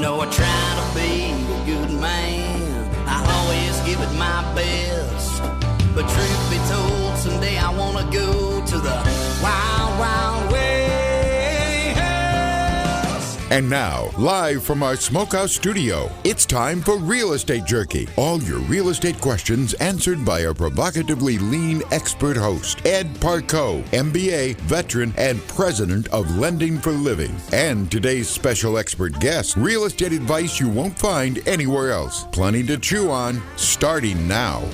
know I try to be a good man. I always give it my best. But truth be told, someday I want to go to the wild, wild west. And now, live from our Smokehouse studio, it's time for Real Estate Jerky. All your real estate questions answered by our provocatively lean expert host, Ed Parcaut, MBA, veteran, and president of Lending for Living. And today's special expert guest, real estate advice you won't find anywhere else. Plenty to chew on, starting now.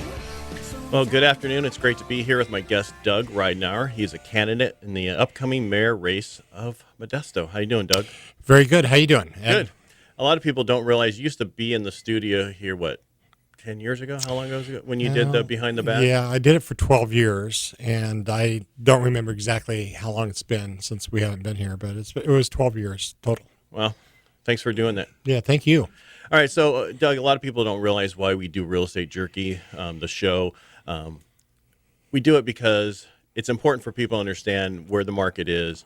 Well, good afternoon. It's great to be here with my guest, Doug Ridenour. He's a candidate in the upcoming mayor race of Modesto. How you doing, Doug? Very good. How you doing, Ed? Good. A lot of people don't realize you used to be in the studio here, 10 years ago? How long ago was it when you did the Behind the Back? Yeah, I did it for 12 years, and I don't remember exactly how long it's been since we haven't been here, but it was 12 years total. Well, thanks for doing that. Yeah, thank you. All right, so, Doug, a lot of people don't realize why we do Real Estate Jerky, the show. We do it because it's important for people to understand where the market is.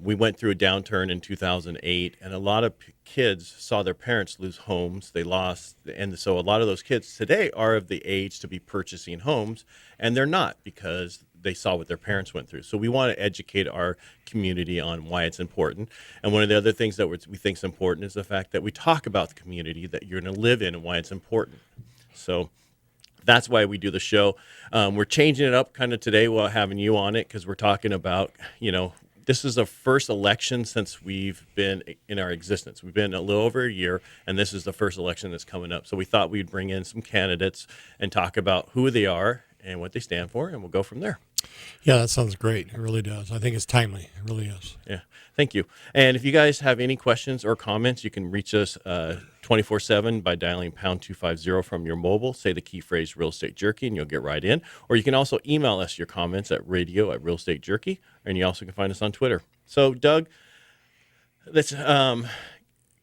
We went through a downturn in 2008, and a lot of kids saw their parents lose homes. They lost, and so a lot of those kids today are of the age to be purchasing homes, and they're not because they saw what their parents went through. So we want to educate our community on why it's important. And one of the other things that we think is important is the fact that we talk about the community that you're going to live in and why it's important. So that's why we do the show. We're changing it up kind of today while having you on it because we're talking about, this is the first election since we've been in our existence. We've been a little over a year, and this is the first election that's coming up. So we thought we'd bring in some candidates and talk about who they are and what they stand for, and we'll go from there. Yeah, that sounds great. It really does. I think it's timely. It really is. Yeah, thank you. And if you guys have any questions or comments, you can reach us 24/7 by dialing pound 250 from your mobile. Say the key phrase Real Estate Jerky, and you'll get right in. Or you can also email us your comments at radio@Real Estate Jerky, and you also can find us on Twitter. So, Doug, let's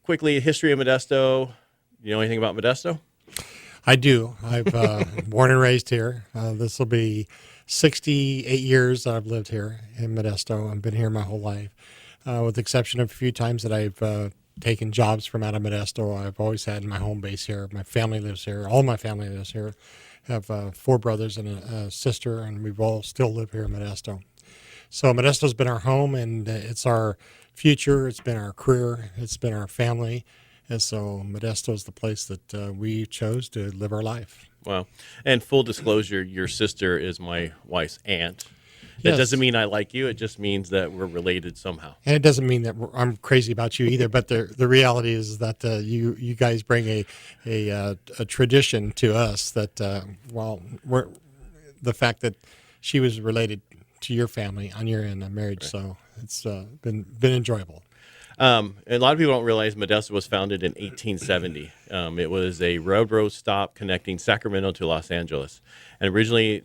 quickly, history of Modesto. You know anything about Modesto? I do. I've born and raised here. This will be 68 years that I've lived here in Modesto. I've been here my whole life, with the exception of a few times that I've taken jobs from out of Modesto. I've always had my home base here. My family lives here. All my family lives here. I have 4 brothers and a sister, and we've all still live here in Modesto. So Modesto's been our home, and it's our future. It's been our career. It's been our family. And so Modesto is the place that we chose to live our life. Wow. And full disclosure, your sister is my wife's aunt. That Yes. doesn't mean I like you. It just means that we're related somehow. And it doesn't mean that I'm crazy about you either, but the reality is that you guys bring a tradition to us that, we're the fact that she was related to your family on your end of marriage. Right. So it's been enjoyable. A lot of people don't realize Modesto was founded in 1870. It was a railroad stop connecting Sacramento to Los Angeles, and originally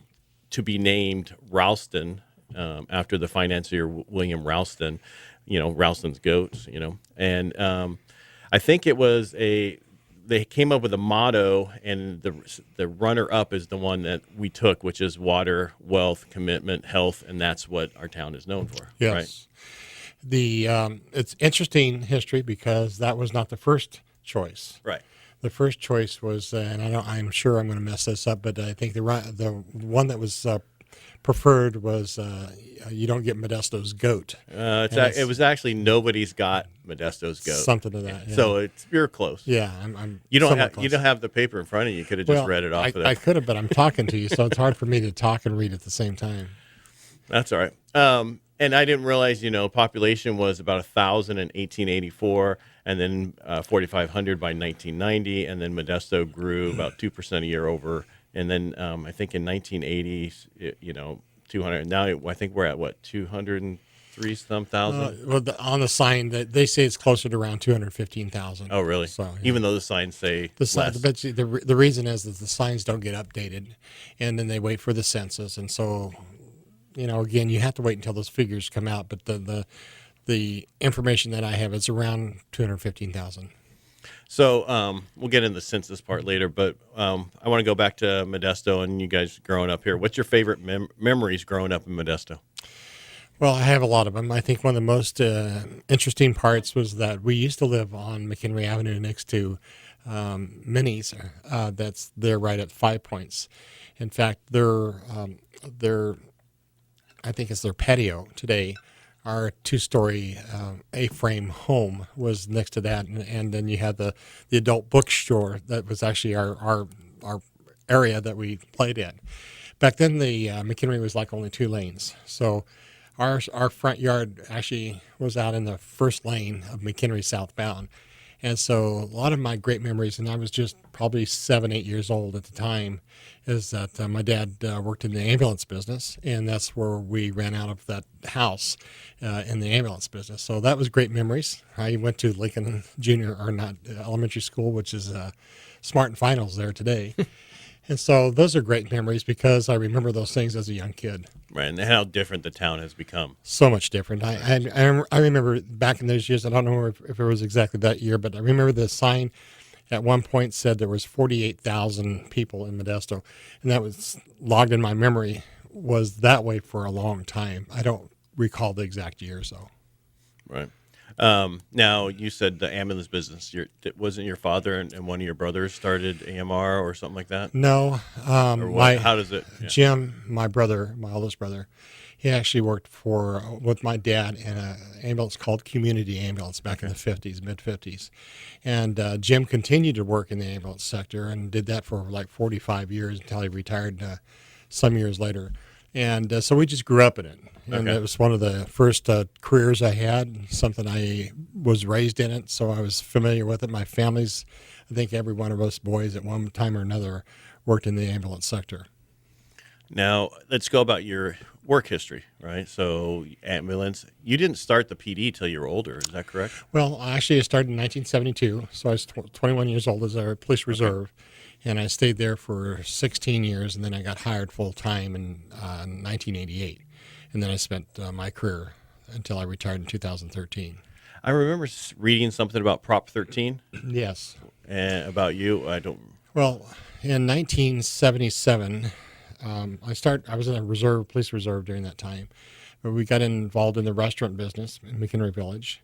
to be named Ralston after the financier William Ralston, Ralston's goats, and I think it was they came up with a motto, and the runner-up is the one that we took, which is water, wealth, commitment, health, and that's what our town is known for. Yes. Right? It's interesting history because that was not the first choice. Right. The first choice was, and I'm sure I'm going to mess this up, but I think the one that was preferred was you don't get Modesto's goat. It was actually nobody's got Modesto's goat. Something to that. Yeah. So you're close. Yeah, You don't have the paper in front of you. You could have just read it off of there. I could have, but I'm talking to you, so it's hard for me to talk and read at the same time. That's all right. And I didn't realize, population was about 1,000 in 1884, and then 4,500 by 1990, and then Modesto grew about 2% a year over, and then I think in 1980, 200. Now I think we're at 203 some thousand. On the sign that they say it's closer to around 215,000. Oh, really? So, yeah. Even though the signs say less. But the reason is that the signs don't get updated, and then they wait for the census, and so. Again, you have to wait until those figures come out, but the information that I have is around 215,000. So we'll get into the census part later, but I want to go back to Modesto and you guys growing up here. What's your favorite memories growing up in Modesto? Well, I have a lot of them. I think one of the most interesting parts was that we used to live on McHenry Avenue next to Minnie's. That's there right at 5 Points. In fact, their I think it's their patio today. Our two-story A-frame home was next to that, and then you had the adult bookstore that was actually our area that we played in. Back then, the McHenry was like only 2 lanes, so our front yard actually was out in the first lane of McHenry southbound. And so a lot of my great memories, and I was just probably 7, 8 years old at the time, is that my dad worked in the ambulance business, and that's where we ran out of that house in the ambulance business. So that was great memories. I went to Lincoln Elementary School, which is Smart and Finals there today. And so those are great memories because I remember those things as a young kid. Right, and how different the town has become. So much different. I remember back in those years, I don't know if it was exactly that year, but I remember the sign at one point said there was 48,000 people in Modesto, and that was logged in my memory, was that way for a long time. I don't recall the exact years, though. Right. Now, you said the ambulance business. Wasn't your father and one of your brothers started AMR or something like that? No. Or what? How does it? Yeah. Jim, my oldest brother, he actually worked with my dad in an ambulance called Community Ambulance back in the 50s, mid-50s. And Jim continued to work in the ambulance sector and did that for like 45 years until he retired some years later. And so we just grew up in it. And it was one of the first careers I had, something I was raised in it, so I was familiar with it. My family's, I think every one of us boys at one time or another worked in the ambulance sector. Now, let's go about your work history, right? So ambulance, you didn't start the PD till you were older, is that correct? Well, actually, I started in 1972, so I was 21 years old as a police reserve. And I stayed there for 16 years, and then I got hired full-time in 1988. And then I spent my career until I retired in 2013. I remember reading something about Prop 13. Yes. And about you, I don't... Well, in 1977, I was in a police reserve during that time. But we got involved in the restaurant business in McHenry Village.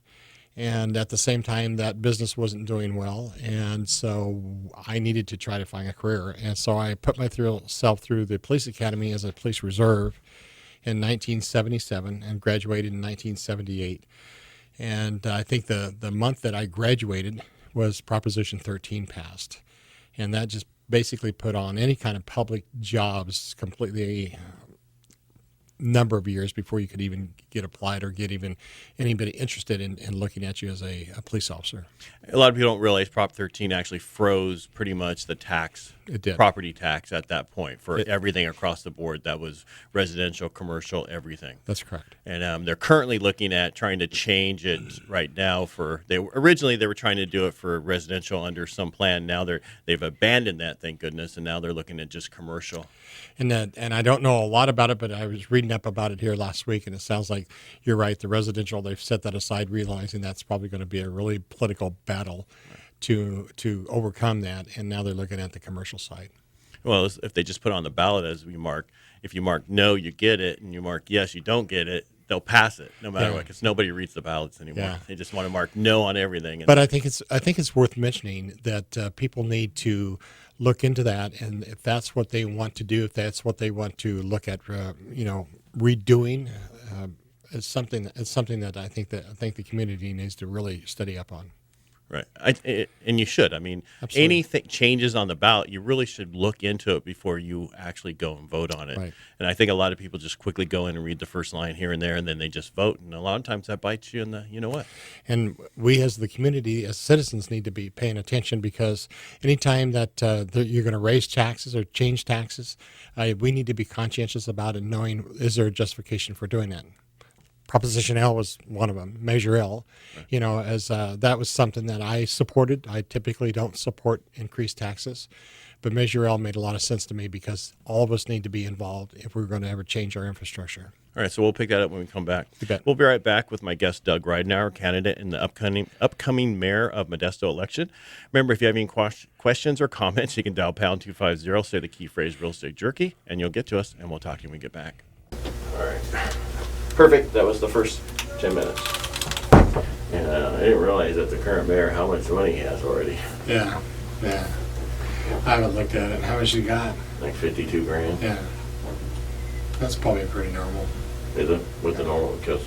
And at the same time, that business wasn't doing well, and so I needed to try to find a career. And so I put myself through the police academy as a police reserve in 1977 and graduated in 1978. And I think the month that I graduated was Proposition 13 passed. And that just basically put on any kind of public jobs completely number of years before you could even get applied or get even anybody interested in looking at you as a police officer. A lot of people don't realize Prop 13 actually froze pretty much the tax, property tax at that point for everything across the board. That was residential, commercial, everything. That's correct. And they're currently looking at trying to change it right now originally they were trying to do it for residential under some plan. Now they've abandoned that, thank goodness, and now they're looking at just commercial. And I don't know a lot about it, but I was reading up about it here last week, and it sounds like you're right. The residential, they've set that aside, realizing that's probably going to be a really political battle to overcome that, and now they're looking at the commercial side. Well, if they just put on the ballot if you mark no, you get it, and you mark yes, you don't get it, they'll pass it no matter what, because nobody reads the ballots anymore. Yeah. They just want to mark no on everything. But I think it's worth mentioning that people need to look into that, and if that's what they want to do, if that's what they want to look at, redoing, it's something that I think the community needs to really study up on. Right, and you should. I mean, Absolutely. Anything changes on the ballot, you really should look into it before you actually go and vote on it. Right. And I think a lot of people just quickly go in and read the first line here and there, and then they just vote. And a lot of times that bites you in the you know what. And we as the community, as citizens, need to be paying attention, because anytime that you're going to raise taxes or change taxes, we need to be conscientious about it, knowing is there a justification for doing that. Proposition L was one of them, Measure L, as that was something that I supported. I typically don't support increased taxes, but Measure L made a lot of sense to me because all of us need to be involved if we're going to ever change our infrastructure. All right, so we'll pick that up when we come back. You bet. We'll be right back with my guest, Doug Ridenour, candidate in the upcoming mayor of Modesto election. Remember, if you have any questions or comments, you can dial pound 250, say the key phrase Real Estate Jerky, and you'll get to us, and we'll talk to you when we get back. All right. Perfect. That was the first 10 minutes. And I didn't realize that the current mayor, how much money he has already. Yeah. I haven't looked at it. How much you got? Like 52 grand. Yeah. That's probably pretty normal. Is it? With the normal kids?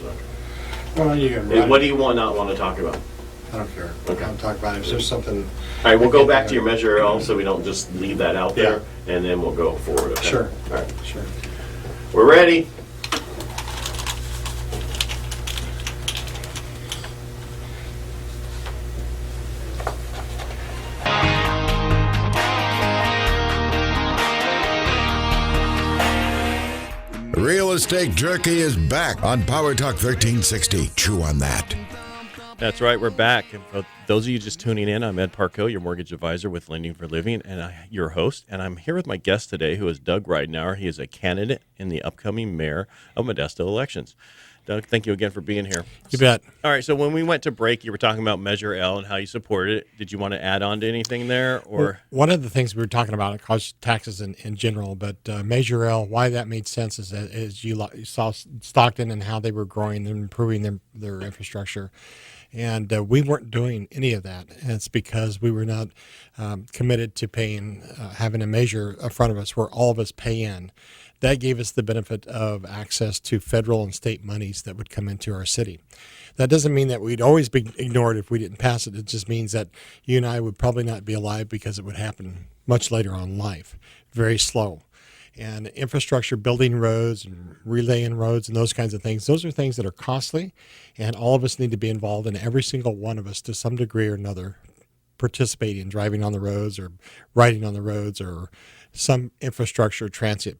Well, you can What do you not want to talk about? I don't care. Okay. I'll talk about it. If there's something. All right, we'll go back to your Measure L so we don't just leave that out there, and then we'll go forward. Okay? Sure. All right. Sure. We're ready. Real Estate Jerky is back on Power Talk 1360. Chew on that. That's right, we're back. And for those of you just tuning in, I'm Ed Parcaut, your mortgage advisor with Lending for Living, and your host. And I'm here with my guest today, who is Doug Ridenour. He is a candidate in the upcoming mayor of Modesto elections. Doug, thank you again for being here. You bet. All right, so when we went to break, you were talking about Measure L and how you supported it. Did you want to add on to anything there? Or Well, one of the things we were talking about, it caused taxes in general, but Measure L, why that made sense is you saw Stockton and how they were growing and improving their infrastructure. And we weren't doing any of that. And it's because we were not committed to paying, having a measure in front of us where all of us pay in. That gave us the benefit of access to federal and state monies that would come into our city. That doesn't mean that we'd always be ignored if we didn't pass it. It just means that you and I would probably not be alive because it would happen much later on in life, very slow. And infrastructure, building roads and relaying roads and those kinds of things, those are things that are costly, and all of us need to be involved in, every single one of us to some degree or another, participating in driving on the roads or riding on the roads or some infrastructure transit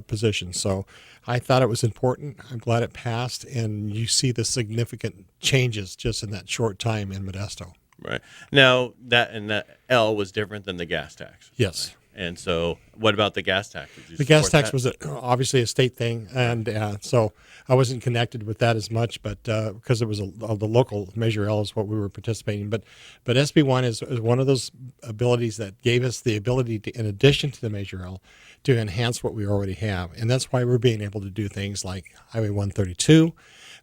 position. So I thought it was important. I'm glad it passed, and you see the significant changes just in that short time in Modesto. right now, that L was different than the gas tax. Yes. Right? And so, what about the gas tax? The gas tax was obviously a state thing, and so I wasn't connected with that as much, but because it was the local Measure L is what we were participating. But SB1 is one of those abilities that gave us the ability to, in addition to the Measure L, to enhance what we already have, and that's why we're being able to do things like Highway 132.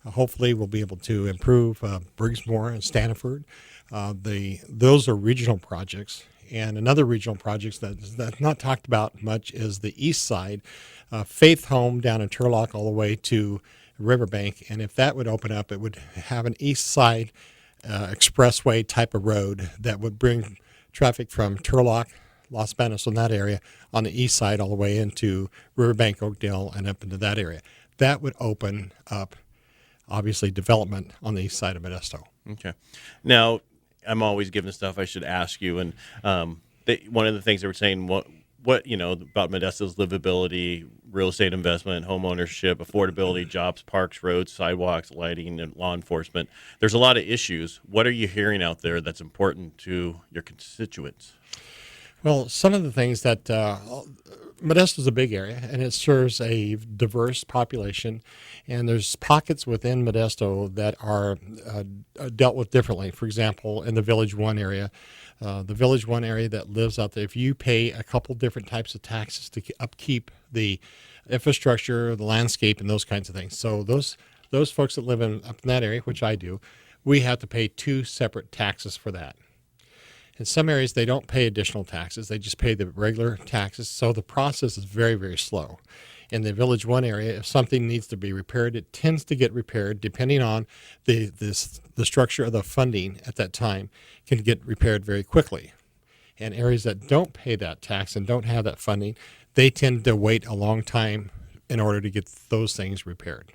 Hopefully, we'll be able to improve Briggsmore and Stanford. Those are regional projects. And another regional project that's not talked about much is the east side, Faith Home down in Turlock all the way to Riverbank. And if that would open up, it would have an east side expressway type of road that would bring traffic from Turlock, Los Banos, in that area, on the east side all the way into Riverbank, Oakdale, and up into that area. That would open up, obviously, development on the east side of Modesto. Okay. Now, I'm always given stuff I should ask you, and one of the things they were saying, what about Modesto's livability, real estate investment, home ownership, affordability, jobs, parks, roads, sidewalks, lighting, and law enforcement. There's a lot of issues. What are you hearing out there that's important to your constituents? Well, some of the things that Modesto is a big area, and it serves a diverse population, and there's pockets within Modesto that are dealt with differently. For example, in the Village 1 area, that lives out there, if you pay a couple different types of taxes to upkeep the infrastructure, the landscape, and those kinds of things. So those folks that live up in that area, which I do, we have to pay two separate taxes for that. In some areas, they don't pay additional taxes. They just pay the regular taxes. So the process is very, very slow. In the Village 1 area, if something needs to be repaired, it tends to get repaired depending on the structure of the funding at that time can get repaired very quickly. And areas that don't pay that tax and don't have that funding, they tend to wait a long time in order to get those things repaired.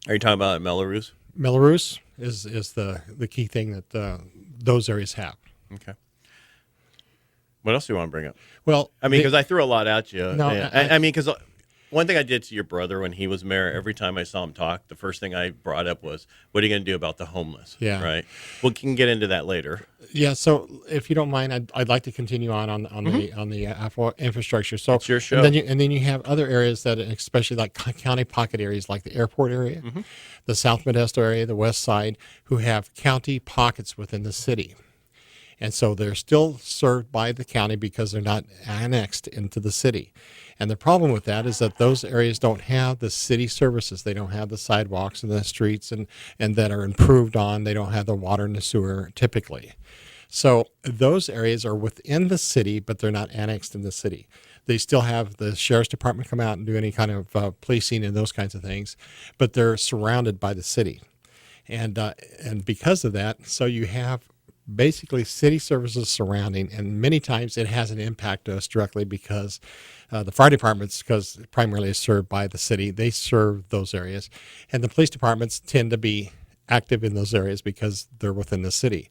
Are you talking about Melrose? Melrose is the key thing that those areas have. Okay. What else do you want to bring up? Well, I mean, because I threw a lot at you. No, I mean, because one thing I did to your brother when he was mayor, every time I saw him talk, the first thing I brought up was, what are you going to do about the homeless? Yeah. Right? We can get into that later. Yeah, so if you don't mind, I'd like to continue on the infrastructure. So it's your show. And then you have other areas that, especially like county pocket areas, like the airport area, the South Modesto area, the west side, who have county pockets within the city. And so they're still served by the county because they're not annexed into the city. And the problem with that is that those areas don't have the city services. They don't have the sidewalks and the streets and that are improved on. They don't have the water and the sewer typically. So those areas are within the city, but they're not annexed in the city. They still have the sheriff's department come out and do any kind of policing and those kinds of things, but they're surrounded by the city. And because of that, so you have basically city services surrounding, and many times it has an impact to us directly because the fire departments, because primarily is served by the city, they serve those areas, and the police departments tend to be active in those areas because they're within the city.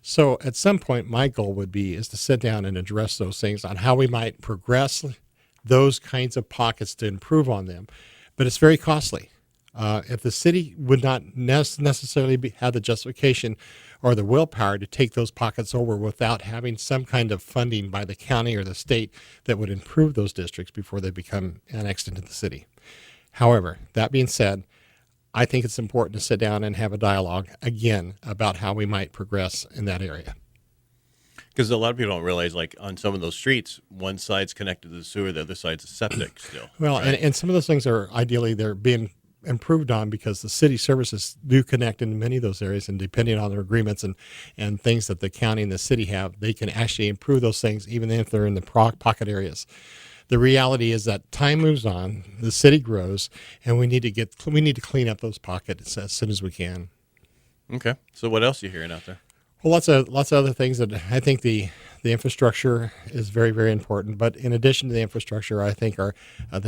So at some point, my goal would be is to sit down and address those things on how we might progress those kinds of pockets to improve on them, but it's very costly. If the city would not necessarily have the justification or the willpower to take those pockets over without having some kind of funding by the county or the state that would improve those districts before they become annexed into the city. However, that being said, I think it's important to sit down and have a dialogue again about how we might progress in that area. Because a lot of people don't realize, like on some of those streets, one side's connected to the sewer, the other side's a septic still. Well, right? and some of those things are ideally they're being improved on because the city services do connect in many of those areas, and depending on their agreements and things that the county and the city have, they can actually improve those things even if they're in the pocket areas. The reality is that time moves on, the city grows, and we need to clean up those pockets as soon as we can. Okay. So what else are you hearing out there? Well, lots of other things that I think the infrastructure is very, very important. But in addition to the infrastructure, I think the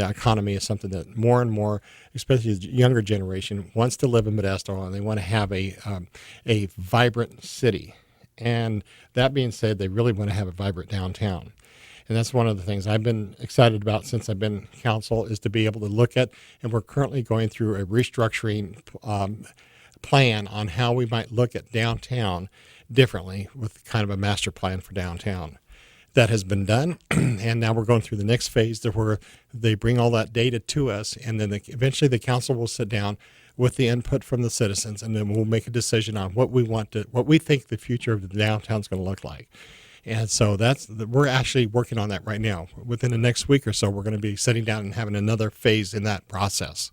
economy is something that more and more, especially the younger generation, wants to live in Modesto, and they want to have a vibrant city. And that being said, they really want to have a vibrant downtown. And that's one of the things I've been excited about since I've been council is to be able to look at, and we're currently going through a restructuring plan on how we might look at downtown differently with kind of a master plan for downtown. That has been done, and now we're going through the next phase to where they bring all that data to us, and then eventually the council will sit down with the input from the citizens, and then we'll make a decision on what we think the future of the downtown is going to look like. And so we're actually working on that right now. Within the next week or so, we're going to be sitting down and having another phase in that process.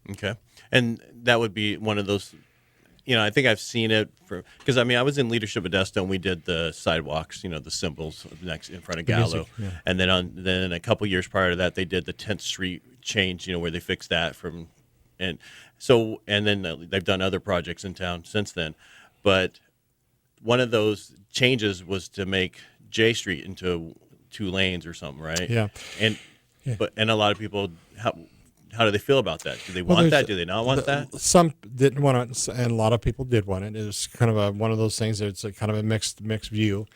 Okay. And that would be one of those, I think I've seen it because I was in Leadership Modesto and we did the sidewalks, the symbols next in front of Gallo. Yeah. And then a couple years prior to that, they did the 10th Street change, where they fixed that and then they've done other projects in town since then. But one of those changes was to make J Street into 2 lanes or something, right? Yeah. And a lot of people, how do they feel about that? Do they want that? Do they not want that? Some didn't want it, and a lot of people did want it. It was kind of one of those things that it's a kind of a mixed view.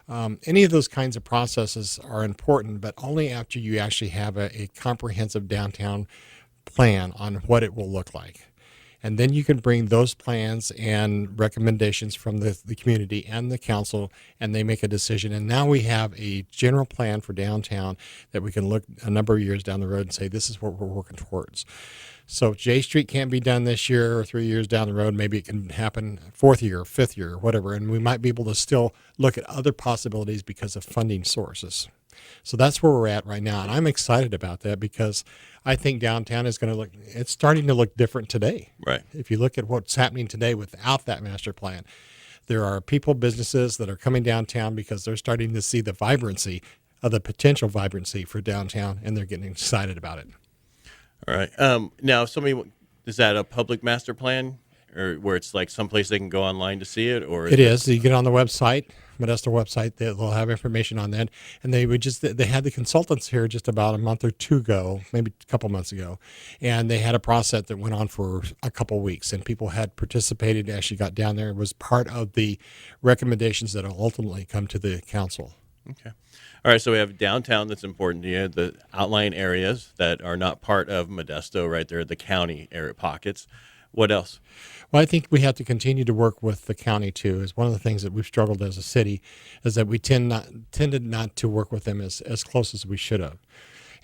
Any of those kinds of processes are important, but only after you actually have a comprehensive downtown plan on what it will look like. And then you can bring those plans and recommendations from the community and the council, and they make a decision. And now we have a general plan for downtown that we can look a number of years down the road and say, this is what we're working towards. So if J Street can't be done this year or 3 years down the road, maybe it can happen 4th year, 5th year, or whatever. And we might be able to still look at other possibilities because of funding sources. So that's where we're at right now. And I'm excited about that because I think downtown is going to it's starting to look different today. Right. If you look at what's happening today without that master plan, there are businesses that are coming downtown because they're starting to see the vibrancy of the potential vibrancy for downtown, and they're getting excited about it. All right. Now, is that a public master plan or where it's like someplace they can go online to see it? Or It is. You get on the website, Modesto website, they'll have information on that. And they had the consultants here just about a month or two ago, maybe a couple months ago. And they had a process that went on for a couple weeks, and people had participated, actually got down there and was part of the recommendations that will ultimately come to the council. Okay. All right, so we have downtown that's important to you, the outlying areas that are not part of Modesto, right there, the county area pockets. What else? Well, I think we have to continue to work with the county, too. Is one of the things that we've struggled as a city is that we tended not to work with them as close as we should have.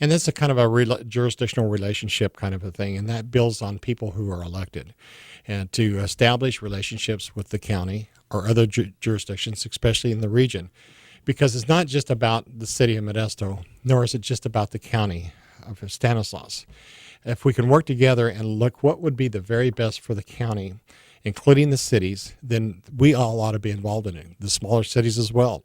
And that's a kind of a jurisdictional relationship kind of a thing, and that builds on people who are elected. And to establish relationships with the county or other jurisdictions, especially in the region, because it's not just about the city of Modesto, nor is it just about the county of Stanislaus. If we can work together and look what would be the very best for the county, including the cities, then we all ought to be involved in it, the smaller cities as well.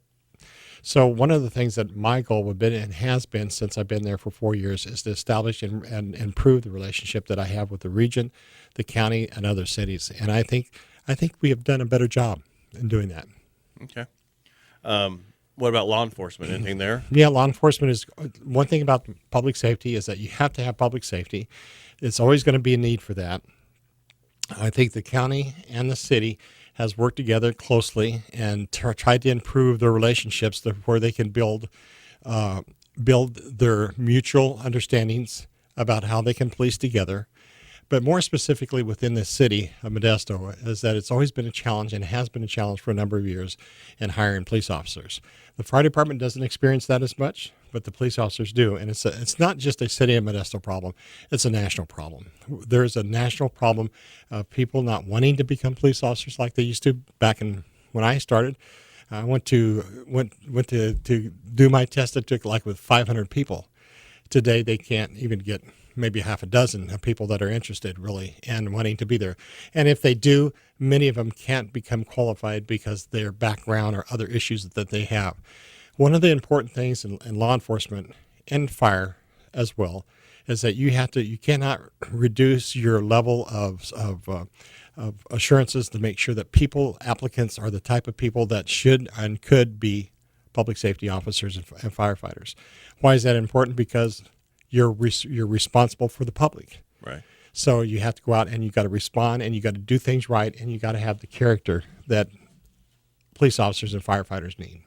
So one of the things that my goal would be, and has been since I've been there for 4 years, is to establish and improve the relationship that I have with the region, the county, and other cities. And I think we have done a better job in doing that. Okay. What about law enforcement? Anything there? Yeah, law enforcement is one thing about public safety is that you have to have public safety. It's always going to be a need for that. I think the county and the city has worked together closely and tried to improve their relationships where they can build their mutual understandings about how they can police together. But more specifically within the city of Modesto is that it's always been a challenge and has been a challenge for a number of years in hiring police officers. The fire department doesn't experience that as much, but the police officers do. And it's not just a city of Modesto problem, it's a national problem. There's a national problem of people not wanting to become police officers like they used to back when I started. I went to do my test. It took with 500 people. Today they can't even get maybe half a dozen of people that are interested really and wanting to be there. And if they do, many of them can't become qualified because their background or other issues that they have. One of the important things in law enforcement and fire as well is that you cannot reduce your level of assurances to make sure that applicants are the type of people that should and could be public safety officers and firefighters. Why is that important? Because you're responsible for the public. Right. So you have to go out and you got to respond and you got to do things right and you got to have the character that police officers and firefighters need.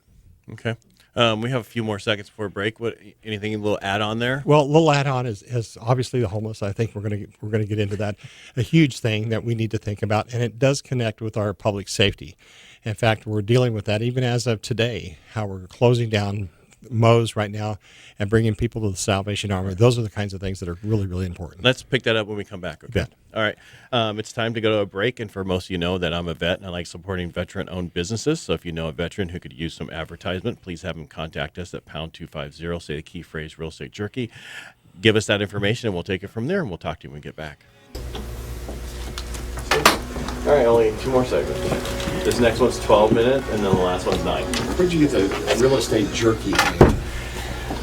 Okay. We have a few more seconds before break. Anything a little add on there? Well, a little add on is obviously the homeless. I think we're going to get into that. A huge thing that we need to think about, and it does connect with our public safety. In fact, we're dealing with that even as of today. How we're closing down Mo's right now and bringing people to the Salvation Army. Those are the kinds of things that are really, really important. Let's pick that up when we come back. Okay. Bet. All right. It's time to go to a break. And for most of you know that I'm a vet and I like supporting veteran-owned businesses. So if you know a veteran who could use some advertisement, please have them contact us at pound 250. Say the key phrase real estate jerky. Give us that information and we'll take it from there and we'll talk to you when we get back. All right, only 2 more segments. This next one's 12 minutes, and then the last one's 9. Where'd you get the real estate jerky thing?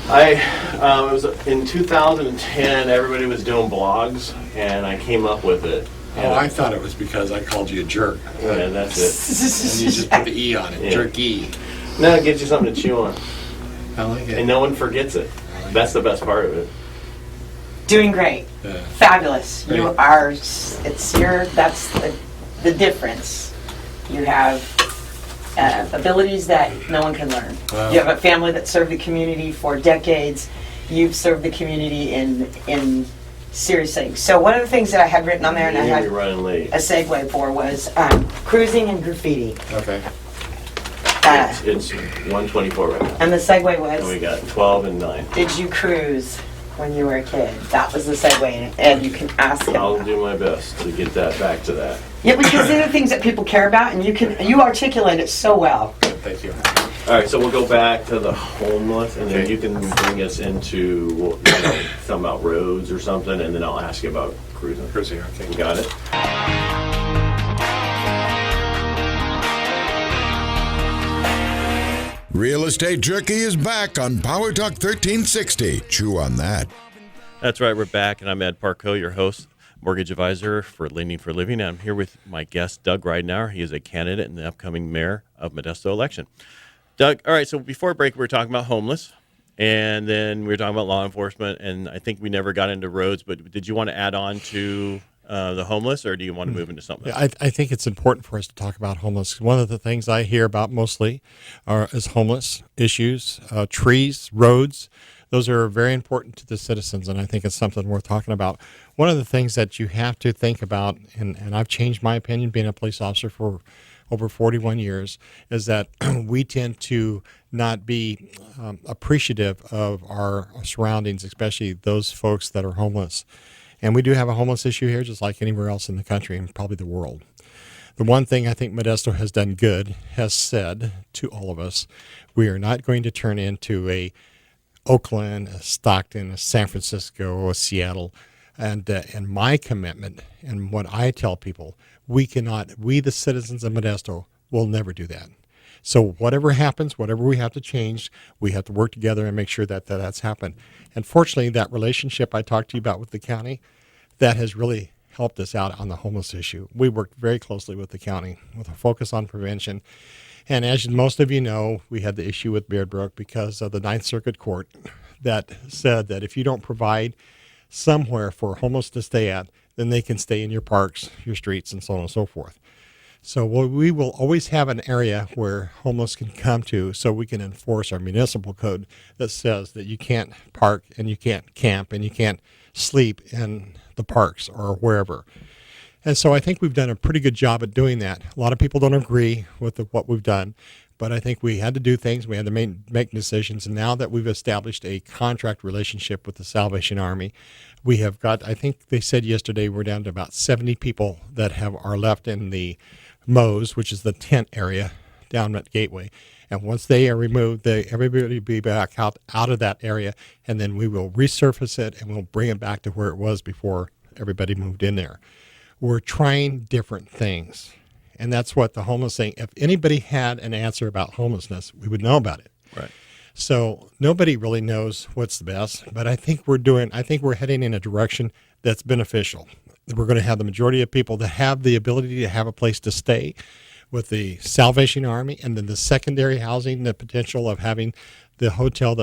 It was in 2010. Everybody was doing blogs, and I came up with it. Oh, I thought it was because I called you a jerk. Yeah, that's it. And you just put the E on it, Yeah. jerky. No, it gives you something to chew on, I like it. and no one forgets it. That's the best part of it. Doing great. Yeah. Fabulous. Great. You are, that's the difference. You have abilities that no one can learn. Wow. You have a family that served the community for decades. You've served the community in serious things. So one of the things that I had written on there and I had You're running late. a segue for was cruising and graffiti. Okay. It's 1:24 right now, And the segue and we was, got 12 and 9. did you cruise when you were a kid? That was the segue, and you can ask him. I'll do my best to get that back to that. Yeah, because these are things that people care about, and you articulate it so well. Thank you. All right, so we'll go back to the homeless, and then Okay. you can bring us into something about roads or something, and then I'll ask you about cruising. Cruising, okay. You got it? Real Estate Jerky is back on Power Talk 1360. Chew on that. That's right, we're back, and I'm Ed Parcaut, your host, mortgage advisor for Lending for Living. And I'm here with my guest, Doug Ridenour. He is a candidate in the upcoming mayor of Modesto election. Doug, all right, so before break, we were talking about homeless, and then we were talking about law enforcement, and I think we never got into roads, but did you want to add on to the homeless, or do you want to move into something else? I think it's important for us to talk about homeless. One of the things I hear about mostly is homeless issues, trees, roads. Those are very important to the citizens, and I think it's something worth talking about. One of the things that you have to think about, and I've changed my opinion being a police officer for over 41 years, is that we tend to not be appreciative of our surroundings, especially those folks that are homeless. And we do have a homeless issue here, just like anywhere else in the country and probably the world. The one thing I think Modesto has done good, has said to all of us, we are not going to turn into a Oakland, a Stockton, a San Francisco, a Seattle. And my commitment and what I tell people, we the citizens of Modesto will never do that. So whatever happens, whatever we have to change, we have to work together and make sure that that's happened. And fortunately, that relationship I talked to you about with the county, that has really helped us out on the homeless issue. We worked very closely with the county with a focus on prevention. And as most of you know, we had the issue with Beard Brook because of the Ninth Circuit Court that said that if you don't provide somewhere for homeless to stay at, then they can stay in your parks, your streets, and so on and so forth. So we will always have an area where homeless can come to so we can enforce our municipal code that says that you can't park and you can't camp and you can't sleep in the parks or wherever. And so I think we've done a pretty good job at doing that. A lot of people don't agree with what we've done, but I think we had to do things. We had to make decisions. And now that we've established a contract relationship with the Salvation Army, we have got, I think they said yesterday, we're down to about 70 people that are left in the MOS, which is the tent area down at Gateway. And once they are removed, everybody will be back out of that area, and then we will resurface it and we'll bring it back to where it was before everybody moved in there. We're trying different things. And that's what the homeless thing, if anybody had an answer about homelessness, we would know about it. Right. So nobody really knows what's the best, but I think we're heading in a direction that's beneficial. We're going to have the majority of people that have the ability to have a place to stay with the Salvation Army, and then the secondary housing, the potential of having the motel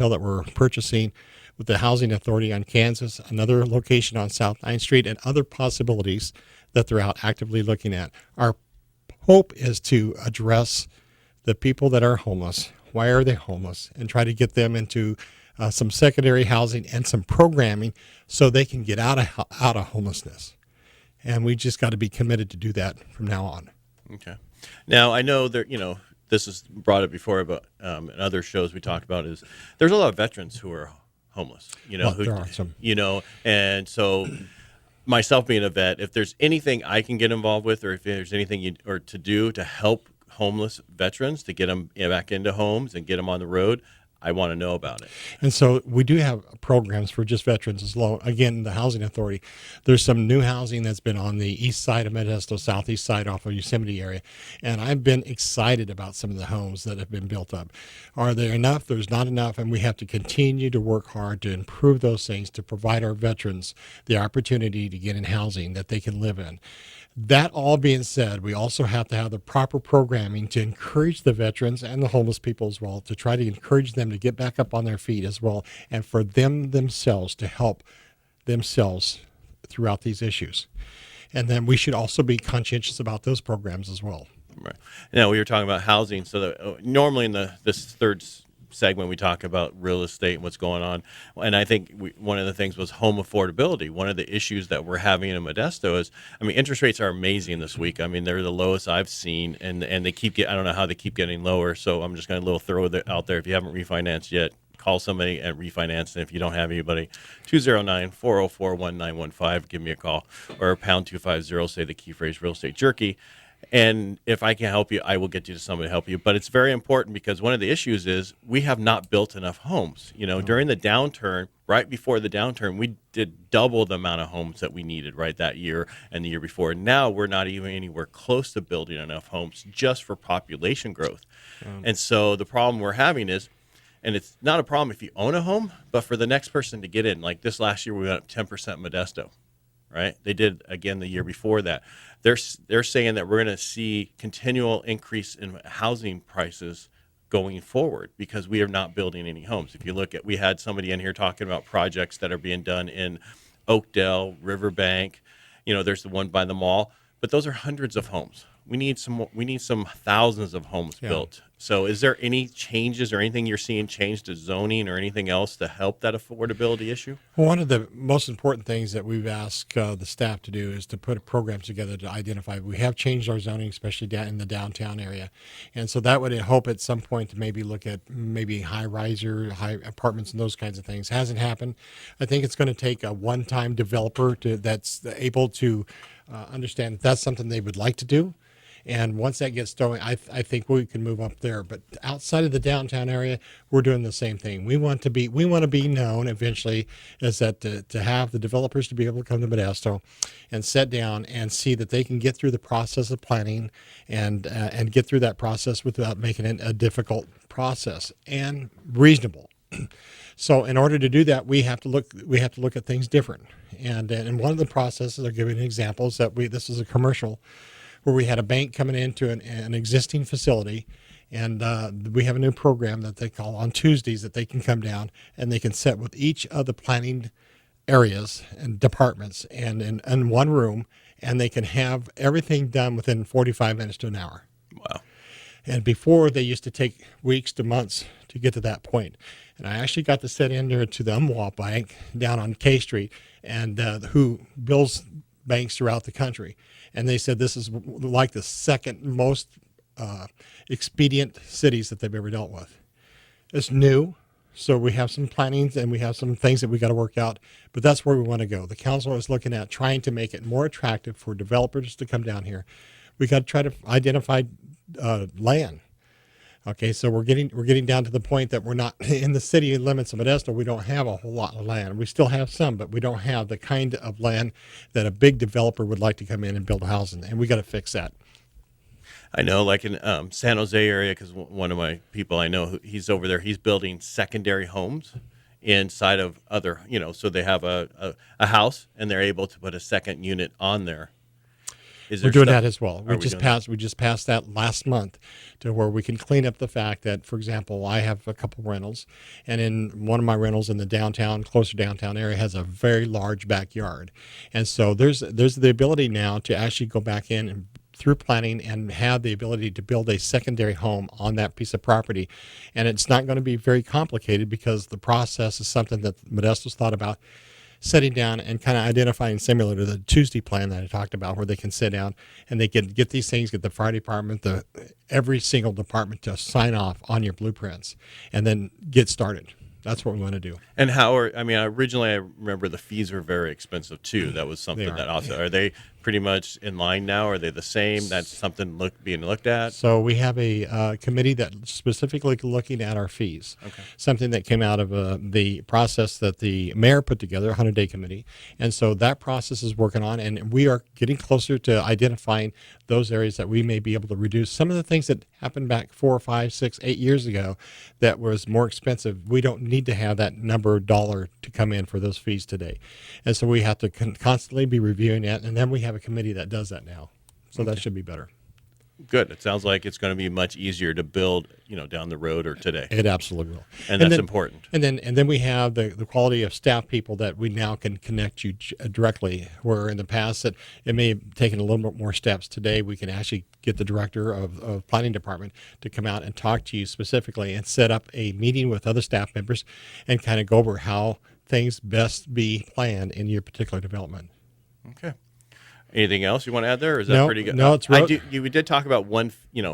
that we're purchasing with the Housing Authority on Kansas, another location on South 9th Street, and other possibilities that they're out actively looking at. Our hope is to address the people that are homeless. Why are they homeless? And try to get them into some secondary housing and some programming so they can get out of homelessness. And we just got to be committed to do that from now on. Okay. Now, I know that, this is brought up before, but in other shows we talked about is there's a lot of veterans who are homeless, there are some. And so myself being a vet, if there's anything I can get involved with, or if there's anything to do to help homeless veterans to get them back into homes and get them on the road, I want to know about it. And so we do have programs for just veterans as well. Again, the Housing Authority, there's some new housing that's been on the east side of Modesto, southeast side off of Yosemite area. And I've been excited about some of the homes that have been built up. Are there enough? There's not enough. And we have to continue to work hard to improve those things, to provide our veterans the opportunity to get in housing that they can live in. That all being said, we also have to have the proper programming to encourage the veterans and the homeless people as well, to try to encourage them to get back up on their feet as well, and for them themselves to help themselves throughout these issues. And then we should also be conscientious about those programs as well. Right. Now, we were talking about housing. So normally in this third segment, we talk about real estate and what's going on. And I think one of the things was home affordability. One of the issues that we're having in Modesto is, interest rates are amazing this week. They're the lowest I've seen, and they I don't know how they keep getting lower. So I'm just going to throw it out there. If you haven't refinanced yet, call somebody and refinance. And if you don't have anybody, 209-404-1915, give me a call, or pound 250, say the key phrase real estate jerky. And if I can help you, I will get you to somebody to help you. But it's very important because one of the issues is we have not built enough homes. During the downturn, right before the downturn, we did double the amount of homes that we needed that year and the year before. Now we're not even anywhere close to building enough homes just for population growth. And so the problem we're having is, and it's not a problem if you own a home, but for the next person to get in, like this last year, we went up 10% Modesto. Right? They did again the year before that. They're saying that we're going to see continual increase in housing prices going forward because we are not building any homes. If you look at, we had somebody in here talking about projects that are being done in Oakdale, Riverbank. There's the one by the mall, but those are hundreds of homes. We need some thousands of homes built. So is there any changes or anything you're seeing change to zoning or anything else to help that affordability issue? Well, one of the most important things that we've asked the staff to do is to put programs together to identify. We have changed our zoning, especially down in the downtown area. And so that would hope at some point to maybe look at maybe high apartments and those kinds of things. Hasn't happened. I think it's going to take a one-time developer that's able to understand that's something they would like to do. And once that gets going, I think we can move up there. But outside of the downtown area, we're doing the same thing. We want to be known eventually as that to have the developers to be able to come to Modesto and sit down and see that they can get through the process of planning and get through that process without making it a difficult process and reasonable. So in order to do that, we have to look at things different. And one of the processes, I'll give you an example, is that this is a commercial where we had a bank coming into an existing facility, and we have a new program that they call on Tuesdays that they can come down and they can sit with each of the planning areas and departments and in one room, and they can have everything done within 45 minutes to an hour. Wow. And before, they used to take weeks to months to get to that point. And I actually got to sit in there to the Umwalt Bank down on K Street, and who builds banks throughout the country. And they said this is like the second most expedient cities that they've ever dealt with. It's new, so we have some plannings and we have some things that we got to work out, but that's where we want to go. The council is looking at trying to make it more attractive for developers to come down here. We got to try to identify land. Okay, so we're getting down to the point that we're not in the city limits of Modesto. We don't have a whole lot of land. We still have some, but we don't have the kind of land that a big developer would like to come in and build housing, and we got to fix that. I know, like in San Jose area, because one of my people I know, he's over there. He's building secondary homes inside of other, so they have a house and they're able to put a second unit on there. We're doing that as well. We just passed that last month to where we can clean up the fact that, for example, I have a couple rentals, and in one of my rentals in the closer downtown area has a very large backyard. And so there's the ability now to actually go back in and through planning and have the ability to build a secondary home on that piece of property. And it's not going to be very complicated because the process is something that Modesto's thought about sitting down and kind of identifying, similar to the Tuesday plan that I talked about, where they can sit down and they can get these things, get the fire department, every single department to sign off on your blueprints and then get started. That's what we want to do. And originally I remember the fees were very expensive too. That was something that also, are they pretty much in line now? Are they the same? That's something being looked at? So we have a committee that specifically looking at our fees. Okay. Something that came out of the process that the mayor put together, a 100-day committee. And so that process is working on, and we are getting closer to identifying those areas that we may be able to reduce. Some of the things that happened back 4, 5, 6, 8 years ago that was more expensive, we don't need to have that number dollar to come in for those fees today. And so we have to constantly be reviewing that, and then we have a committee that does that now. So that should be better. Good. It sounds like it's going to be much easier to build, down the road or today. It absolutely will. And that's important. And then we have the quality of staff people that we now can connect you directly, where in the past it may have taken a little bit more steps. Today we can actually get the director of planning department to come out and talk to you specifically and set up a meeting with other staff members and kind of go over how things best be planned in your particular development. Okay. Anything else you want to add there? Or is that pretty good? No, it's we did talk about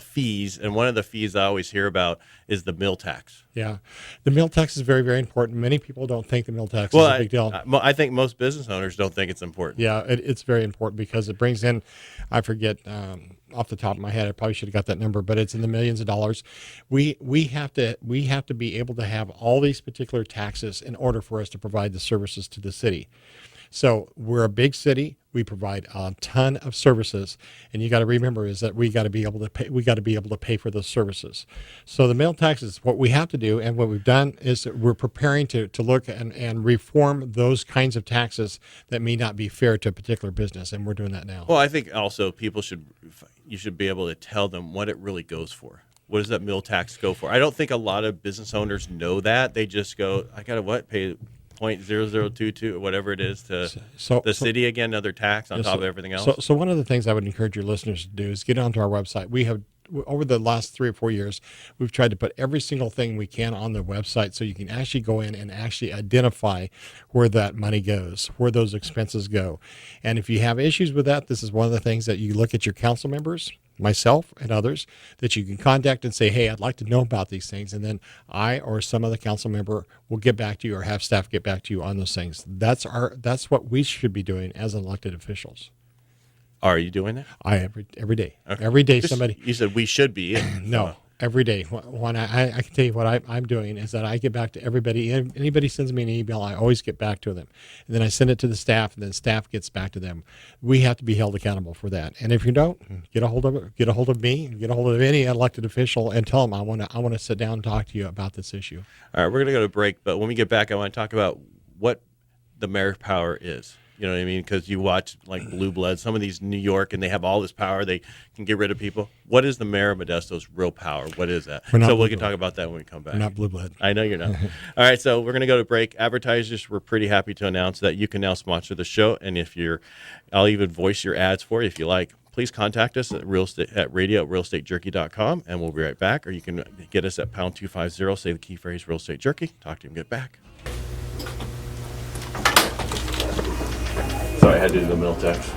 fees, and one of the fees I always hear about is the mill tax. Yeah, the mill tax is very, very important. Many people don't think the mill tax is a big deal. I think most business owners don't think it's important. Yeah, it's very important because it brings in, I forget off the top of my head, I probably should have got that number, but it's in the millions of dollars. We have to be able to have all these particular taxes in order for us to provide the services to the city. So we're a big city. We provide a ton of services, and you got to remember is that we got to be able to pay. We got to be able to pay for those services. So the mill taxes, what we have to do, and what we've done is that we're preparing to look and reform those kinds of taxes that may not be fair to a particular business, and we're doing that now. Well, I think also you should be able to tell them what it really goes for. What does that mill tax go for? I don't think a lot of business owners know that. They just go, I got to pay 0.0022 whatever it is to the city again, another tax on top of everything else. So one of the things I would encourage your listeners to do is get onto our website. We have, over the last 3 or 4 years, we've tried to put every single thing we can on the website so you can actually go in and actually identify where that money goes, where those expenses go. And if you have issues with that, this is one of the things that you look at your council members, myself and others, that you can contact and say, hey, I'd like to know about these things. And then I or some other council member will get back to you or have staff get back to you on those things. That's what we should be doing as elected officials. Are you doing that? Every day. Okay. Every day Just- somebody. You said we should be. No, every day. When I can tell you what I'm doing is that I get back to everybody. Anybody sends me an email, I always get back to them. And then I send it to the staff, and then staff gets back to them. We have to be held accountable for that. And if you don't, get a hold of me, get a hold of any elected official, and tell them I want to sit down and talk to you about this issue. All right, we're going to go to break, but when we get back, I want to talk about what the mayor's power is. You know what I mean? Because you watch like Blue Bloods, some of these New York, and they have all this power. They can get rid of people. What is the mayor of Modesto's real power? What is that? We're not So we Blue can Blood. talk about that when we come back. We're not blue blood. I know you're not. All right, so we're going to go to break. Advertisers, we're pretty happy to announce that you can now sponsor the show. And if I'll even voice your ads for you if you like. Please contact us at radio@realestatejerky.com, and we'll be right back. Or you can get us at pound 250, say the key phrase real estate jerky. Talk to him, get back. Sorry, I had to do the middle text.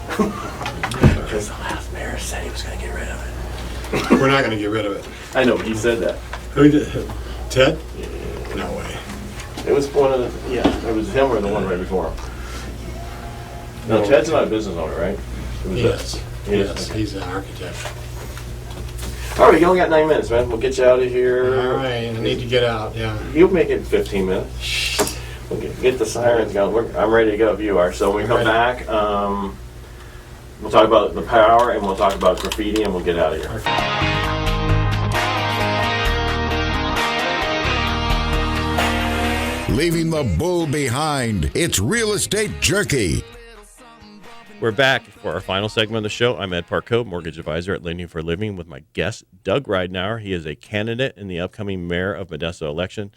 Because the last mayor said he was going to get rid of it. We're not going to get rid of it. I know, but he said that. Who did? Ted? No way. It was one of the, it was him or the one right before him. No, Ted's not a business owner, right? It was Yes. He is? Yes, he's an architect. All right, you only got 9 minutes, man. We'll get you out of here. All right, I need to get out, yeah. You'll make it 15 minutes. We'll get the sirens going. I'm ready to go if you are. So when we come back, we'll talk about the power, and we'll talk about graffiti, and we'll get out of here. Leaving the bull behind. It's Real Estate Jerky. We're back for our final segment of the show. I'm Ed Parcaut, mortgage advisor at Lending for a Living, with my guest, Doug Ridenour. He is a candidate in the upcoming mayor of Modesto election.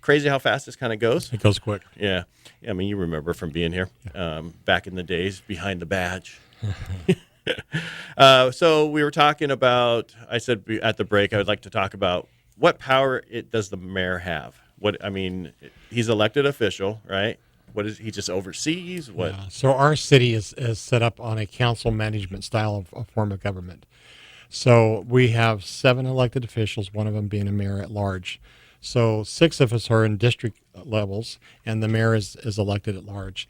Crazy how fast this kind of goes. It goes quick. Yeah. I mean, you remember from being here back in the days behind the badge. So we were talking about, I said at the break, I would like to talk about what power does the mayor have? He's elected official, right? What is he just oversees? What? Yeah. So our city is set up on a council management style of form of government. So we have 7 elected officials, one of them being a mayor at large. So 6 of us are in district levels, and the mayor is elected at large.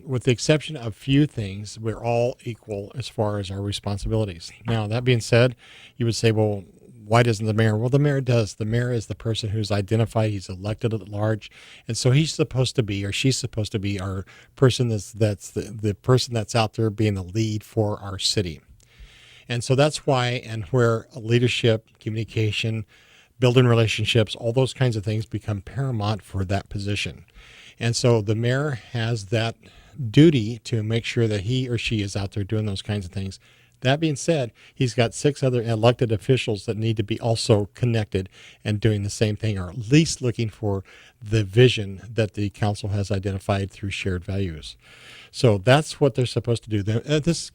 With the exception of few things, we're all equal as far as our responsibilities. Now, that being said, you would say, well, why doesn't the mayor? Well, the mayor does. The mayor is the person who's identified. He's elected at large. And so he's supposed to be, or she's supposed to be, our person that's the person that's out there being the lead for our city. And so that's why, and where leadership, communication, building relationships, all those kinds of things become paramount for that position. And so the mayor has that duty to make sure that he or she is out there doing those kinds of things. That being said, he's got 6 other elected officials that need to be also connected and doing the same thing, or at least looking for the vision that the council has identified through shared values. So that's what they're supposed to do.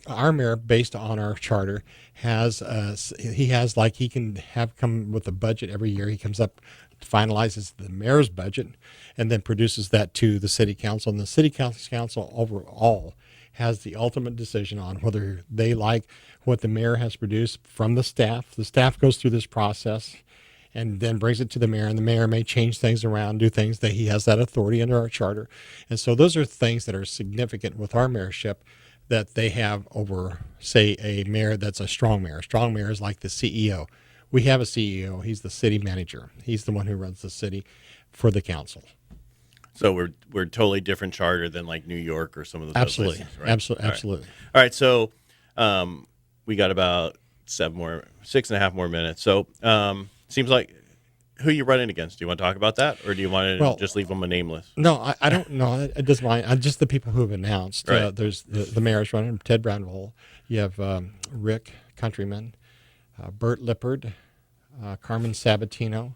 Our mayor, based on our charter, he can have come with a budget every year. He comes up, finalizes the mayor's budget, and then produces that to the city council. And the city council overall has the ultimate decision on whether they like what the mayor has produced from the staff. The staff goes through this process and then brings it to the mayor, and the mayor may change things around, do things that he has that authority under our charter. And so those are things that are significant with our mayorship that they have over, say, a mayor that's a strong mayor. A strong mayor is like the CEO. We have a CEO. He's the city manager. He's the one who runs the city for the council. So we're totally different charter than like New York or some of those. Absolutely, places, right? absolutely. All right. So we got about 6.5 more minutes. So seems like, who are you running against? Do you want to talk about that, or do you want to just leave them a nameless? No, I don't know. It doesn't mind. Just the people who have announced. Right. There's the mayor's running, Ted Brownwell. You have Rick Countryman, Bert Lippard, Carmen Sabatino.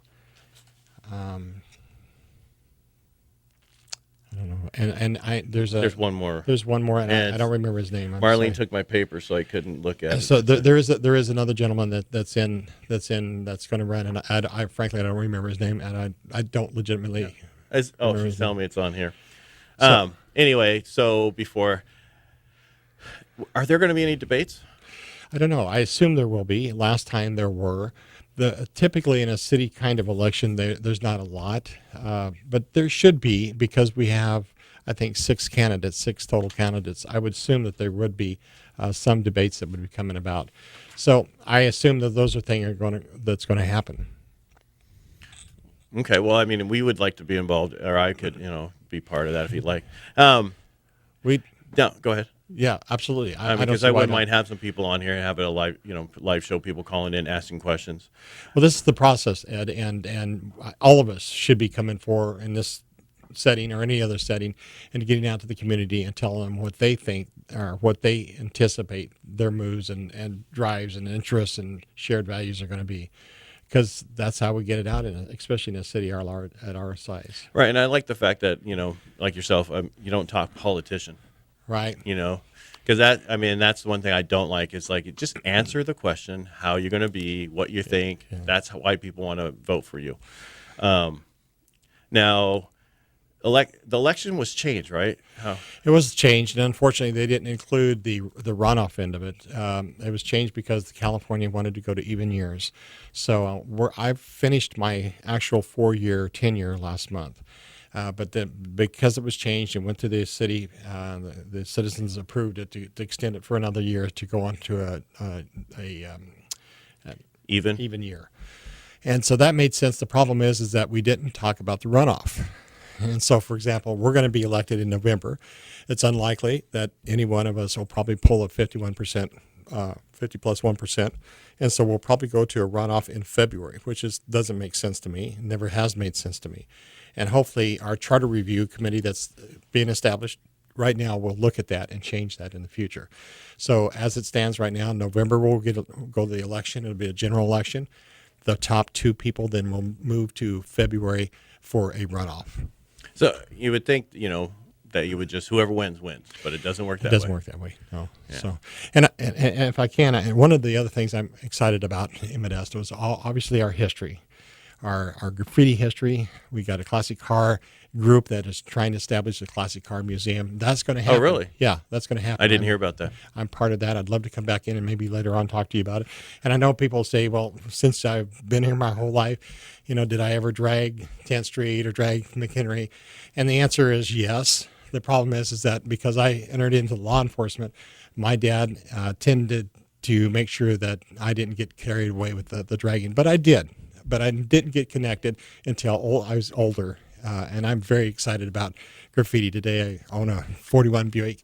I don't know. And there's one more. There's one more, and I don't remember his name. Marlene took my paper, so I couldn't look at it. So there is another gentleman that's going to run, and I frankly I don't remember his name, and I don't legitimately. Yeah. She's telling me it's on here. Anyway, so are there going to be any debates? I don't know. I assume there will be. Last time there were. Typically in a city kind of election, there's not a lot, but there should be, because we have I think, 6 total candidates, I would assume that there would be some debates that would be coming about. So I assume that those are things that's going to happen. Okay. Well, I mean, we would like to be involved, or I could, be part of that if you'd like. No, go ahead. Yeah, absolutely. Because I wouldn't mind have some people on here and have a live show, people calling in, asking questions. Well, this is the process, Ed, and all of us should be coming forward in this setting or any other setting and getting out to the community and telling them what they think or what they anticipate their moves and drives and interests and shared values are going to be. Because that's how we get it out, especially in a city at our size. Right, and I like the fact that, like yourself, you don't talk politician. Right. Because that's the one thing I don't like is like, just answer the question, how you're going to be, what you think. Yeah. That's why people want to vote for you. Now, the election was changed, right? How? It was changed, and unfortunately, they didn't include the runoff end of it. It was changed because California wanted to go to even years. So I've finished my actual 4-year tenure last month. But because it was changed and went to the city, the citizens approved it to extend it for another year to go on to an even year. And so that made sense. The problem is that we didn't talk about the runoff. And so, for example, we're going to be elected in November. It's unlikely that any one of us will probably pull a 51%, 50 plus 1%. And so we'll probably go to a runoff in February, which doesn't make sense to me. It never has made sense to me. And hopefully our charter review committee that's being established right now will look at that and change that in the future. So as it stands right now, in November we'll go to the election. It'll be a general election. The top 2 people then will move to February for a runoff. So you would think, that you would just, whoever wins, but it doesn't work that way. It doesn't work that way, no. Yeah. So, and if I can, and one of the other things I'm excited about in Modesto is obviously our history. Our graffiti history. We got a classic car group that is trying to establish a classic car museum. That's going to happen. Oh, really? Yeah, that's going to happen. I didn't hear about that. I'm part of that. I'd love to come back in and maybe later on talk to you about it. And I know people say, well, since I've been here my whole life, did I ever drag 10th Street or drag McHenry? And the answer is yes. The problem is that because I entered into law enforcement, my dad tended to make sure that I didn't get carried away with the dragging. But I did. But I didn't get connected until I was older. And I'm very excited about graffiti today. I own a 41 Buick.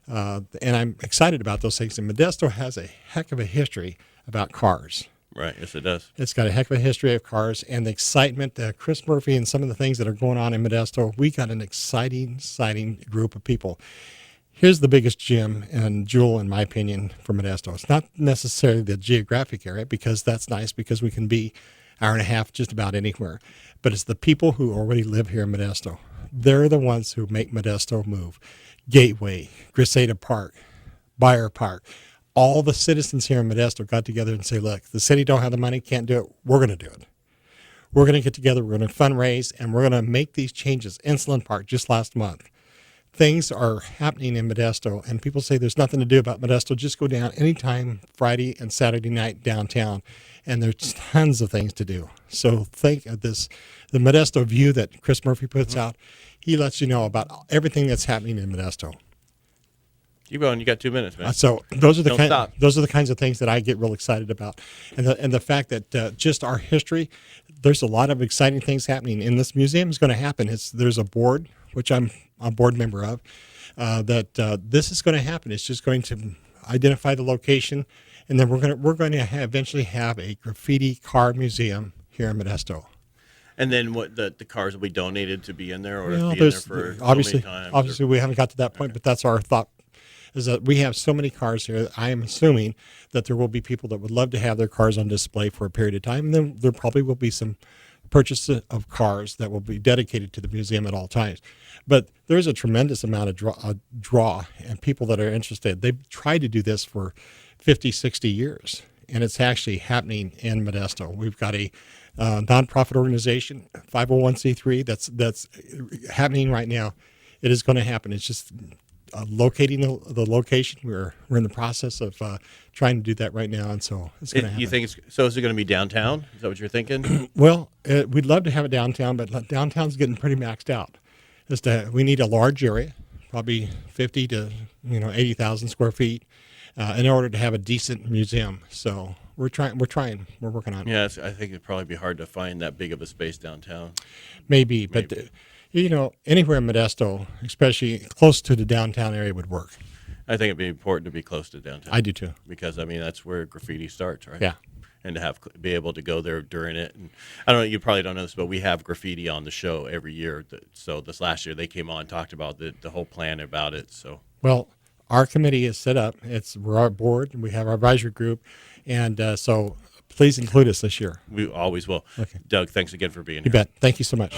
And I'm excited about those things. And Modesto has a heck of a history about cars. Right. Yes, it does. It's got a heck of a history of cars and the excitement. Chris Murphy and some of the things that are going on in Modesto, we got an exciting group of people. Here's the biggest gem and jewel, in my opinion, for Modesto. It's not necessarily the geographic area, because that's nice because we can be hour and a half just about anywhere. But it's the people who already live here in Modesto. They're the ones who make Modesto move. Gateway, Grisada Park, Buyer Park. All the citizens here in Modesto got together and say, look, the city don't have the money, can't do it. We're going to do it. We're going to get together, we're going to fundraise, and we're going to make these changes. Insulin Park, just last month. Things are happening in Modesto, and people say there's nothing to do about Modesto. Just go down anytime, Friday and Saturday night downtown, and there's tons of things to do. So think of this, the Modesto View that Chris Murphy puts out. He lets you know about everything that's happening in Modesto. Keep going. You got 2 minutes, man. So those are those are the kinds of things that I get real excited about, and the fact that just our history. There's a lot of exciting things happening, and this museum is going to happen. There's a board, which I'm a board member of, that this is going to happen. It's just going to identify the location, and then we're going to eventually have a graffiti car museum here in Modesto. And then what the cars will be donated to be in there, or be in there for obviously, so many times? Obviously, we haven't got to that point, but that's our thought. Is that we have so many cars here. I am assuming that there will be people that would love to have their cars on display for a period of time. And then there probably will be some purchase of cars that will be dedicated to the museum at all times. But there's a tremendous amount of draw and people that are interested. They've tried to do this for 50, 60 years, and it's actually happening in Modesto. We've got a nonprofit organization, 501c3, that's happening right now. It is going to happen. It's just locating the location. We're in the process of trying to do that right now, and so it's going to happen. You think is it going to be downtown? Is that what you're thinking? Well, we'd love to have it downtown, but downtown's getting pretty maxed out. we need a large area, probably 50 to 80,000 square feet, in order to have a decent museum. So we're working on it. Yeah, I think it'd probably be hard to find that big of a space downtown. Maybe. But anywhere in Modesto, especially close to the downtown area, would work. I think it'd be important to be close to downtown. I do too. Because that's where graffiti starts, right? Yeah. And to be able to go there during it. And I don't know, you probably don't know this, but we have graffiti on the show every year. So this last year they came on and talked about the whole plan about it. So well, our committee is set up. We're our board, and we have our advisory group, and so please include us this year. we always will. Okay. Doug, thanks again for being You here. bet. Thank you so much.